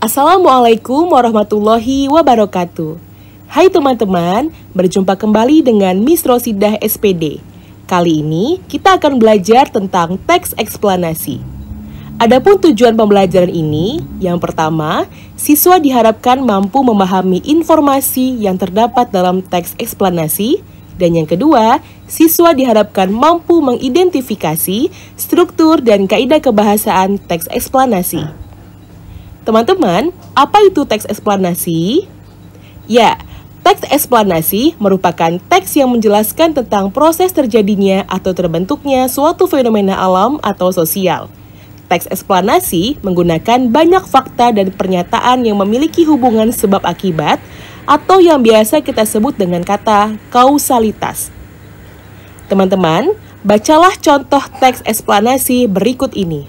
Assalamualaikum warahmatullahi wabarakatuh. Hai teman-teman, berjumpa kembali dengan Miss Rosidah SPD. Kali ini kita akan belajar tentang teks eksplanasi. Adapun tujuan pembelajaran ini, yang pertama, siswa diharapkan mampu memahami informasi yang terdapat dalam teks eksplanasi, dan yang kedua, siswa diharapkan mampu mengidentifikasi struktur dan kaidah kebahasaan teks eksplanasi. Teman-teman, apa itu teks eksplanasi? Ya, teks eksplanasi merupakan teks yang menjelaskan tentang proses terjadinya atau terbentuknya suatu fenomena alam atau sosial. Teks eksplanasi menggunakan banyak fakta dan pernyataan yang memiliki hubungan sebab akibat atau yang biasa kita sebut dengan kata kausalitas. Teman-teman, bacalah contoh teks eksplanasi berikut ini.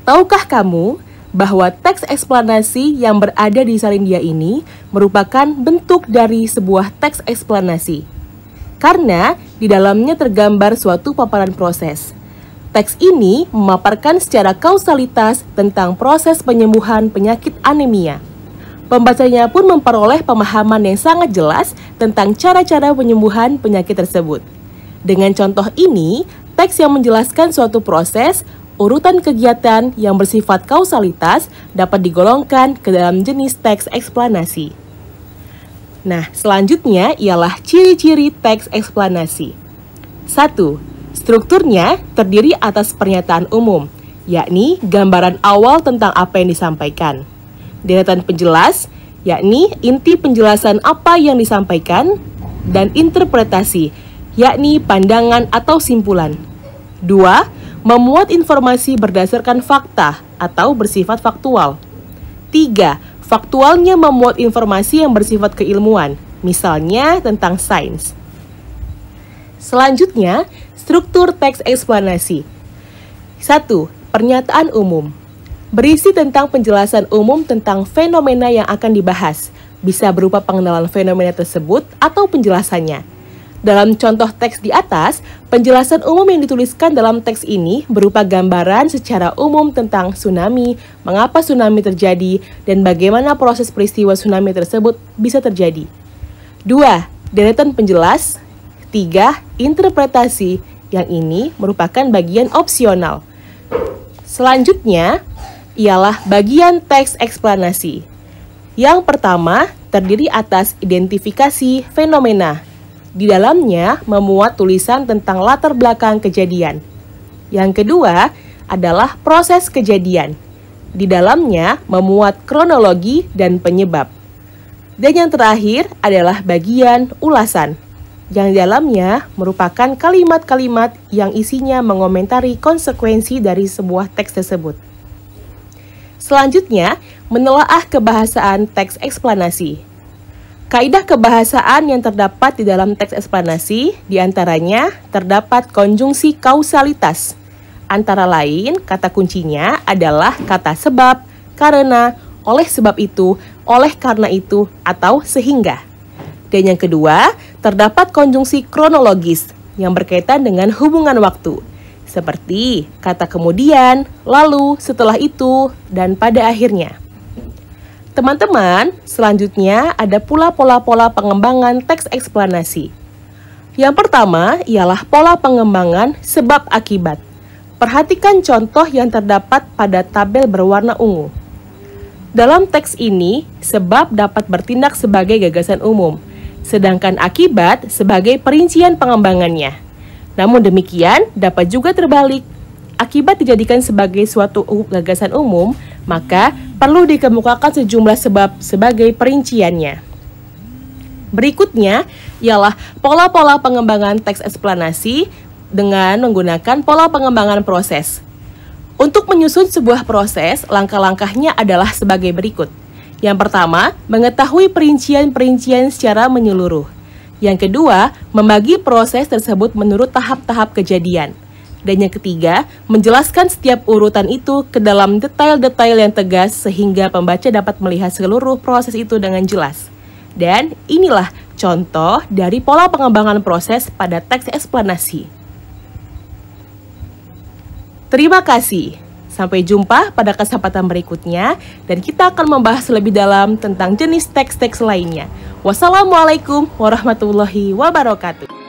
Tahukah kamu bahwa teks eksplanasi yang berada di salindia ini merupakan bentuk dari sebuah teks eksplanasi? Karena di dalamnya tergambar suatu paparan proses. Teks ini memaparkan secara kausalitas tentang proses penyembuhan penyakit anemia. Pembacanya pun memperoleh pemahaman yang sangat jelas tentang cara-cara penyembuhan penyakit tersebut. Dengan contoh ini, teks yang menjelaskan suatu proses, urutan kegiatan yang bersifat kausalitas dapat digolongkan ke dalam jenis teks eksplanasi. Nah, selanjutnya ialah ciri-ciri teks eksplanasi. 1. Strukturnya terdiri atas pernyataan umum, yakni gambaran awal tentang apa yang disampaikan. Deretan penjelas, yakni inti penjelasan apa yang disampaikan, dan interpretasi, yakni pandangan atau simpulan. 2. Memuat informasi berdasarkan fakta atau bersifat faktual. 3. Faktualnya memuat informasi yang bersifat keilmuan, misalnya tentang sains. Selanjutnya, struktur teks eksplanasi. 1. Pernyataan umum. Berisi tentang penjelasan umum tentang fenomena yang akan dibahas, bisa berupa pengenalan fenomena tersebut atau penjelasannya. Dalam contoh teks di atas, penjelasan umum yang dituliskan dalam teks ini berupa gambaran secara umum tentang tsunami, mengapa tsunami terjadi, dan bagaimana proses peristiwa tsunami tersebut bisa terjadi. 2. Deretan penjelas. 3. Interpretasi, yang ini merupakan bagian opsional. Selanjutnya, ialah bagian teks eksplanasi. Yang pertama, terdiri atas identifikasi fenomena. Di dalamnya memuat tulisan tentang latar belakang kejadian. Yang kedua adalah proses kejadian. Di dalamnya memuat kronologi dan penyebab. Dan yang terakhir adalah bagian ulasan, yang di dalamnya merupakan kalimat-kalimat yang isinya mengomentari konsekuensi dari sebuah teks tersebut. Selanjutnya, menelaah kebahasaan teks eksplanasi. Kaidah kebahasaan yang terdapat di dalam teks eksplanasi, diantaranya terdapat konjungsi kausalitas. Antara lain, kata kuncinya adalah kata sebab, karena, oleh sebab itu, oleh karena itu, atau sehingga. Dan yang kedua, terdapat konjungsi kronologis yang berkaitan dengan hubungan waktu, seperti kata kemudian, lalu, setelah itu, dan pada akhirnya. Teman-teman, selanjutnya ada pula pola-pola pengembangan teks eksplanasi. Yang pertama ialah pola pengembangan sebab akibat. Perhatikan contoh yang terdapat pada tabel berwarna ungu. Dalam teks ini, sebab dapat bertindak sebagai gagasan umum, sedangkan akibat sebagai perincian pengembangannya. Namun demikian, dapat juga terbalik. Akibat dijadikan sebagai suatu gagasan umum, maka perlu dikemukakan sejumlah sebab sebagai perinciannya. Berikutnya ialah pola-pola pengembangan teks eksplanasi dengan menggunakan pola pengembangan proses. Untuk menyusun sebuah proses, langkah-langkahnya adalah sebagai berikut. Yang pertama, mengetahui perincian-perincian secara menyeluruh. Yang kedua, membagi proses tersebut menurut tahap-tahap kejadian. Dan yang ketiga, menjelaskan setiap urutan itu ke dalam detail-detail yang tegas sehingga pembaca dapat melihat seluruh proses itu dengan jelas. Dan inilah contoh dari pola pengembangan proses pada teks eksplanasi. Terima kasih. Sampai jumpa pada kesempatan berikutnya dan kita akan membahas lebih dalam tentang jenis teks-teks lainnya. Wassalamualaikum warahmatullahi wabarakatuh.